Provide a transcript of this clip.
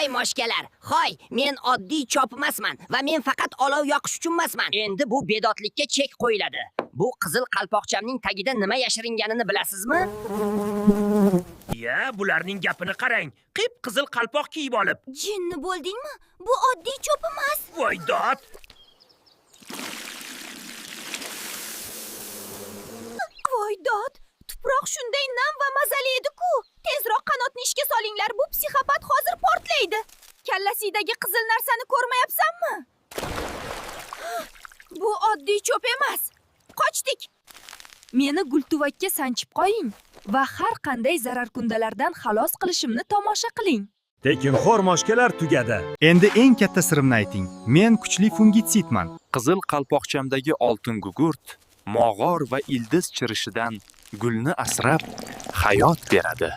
Hoy moshkalar, hoy, men oddiy chopmasman va men faqat olov yoqish uchun emasman. Endi bu bedodlikka chek qo'yiladi. Bu qizil qalpoqchamning tagida nima yashiringanini bilasizmi? Ya, bularning gapini qarang. Qip-qizil qalpoq kiyib olib. Jinni bo'ldingmi? Bu oddiy cho'p emas. Voy dod. Voy dod. Tuproq shunday nam va mazali edi-ku. Tezroq qanotni ishga solinglar, bu psixopat hozir portlaydi. Kallasidagi qizil narsani ko'rmayapsanmi? Bu oddiy cho'p emas. Qochdik. Meni gultuvakka sanchib qo'ying va har qanday zararkundalardan xalos qilishimni tomosha qiling. Tekinxo'r moshkalar tugadi. Endi eng katta sirimni ayting. Men kuchli fungitsidman. Qizil qalpoqchamdagi oltin gugurt mog'or va ildiz chirishidan gulni asrab hayot beradi.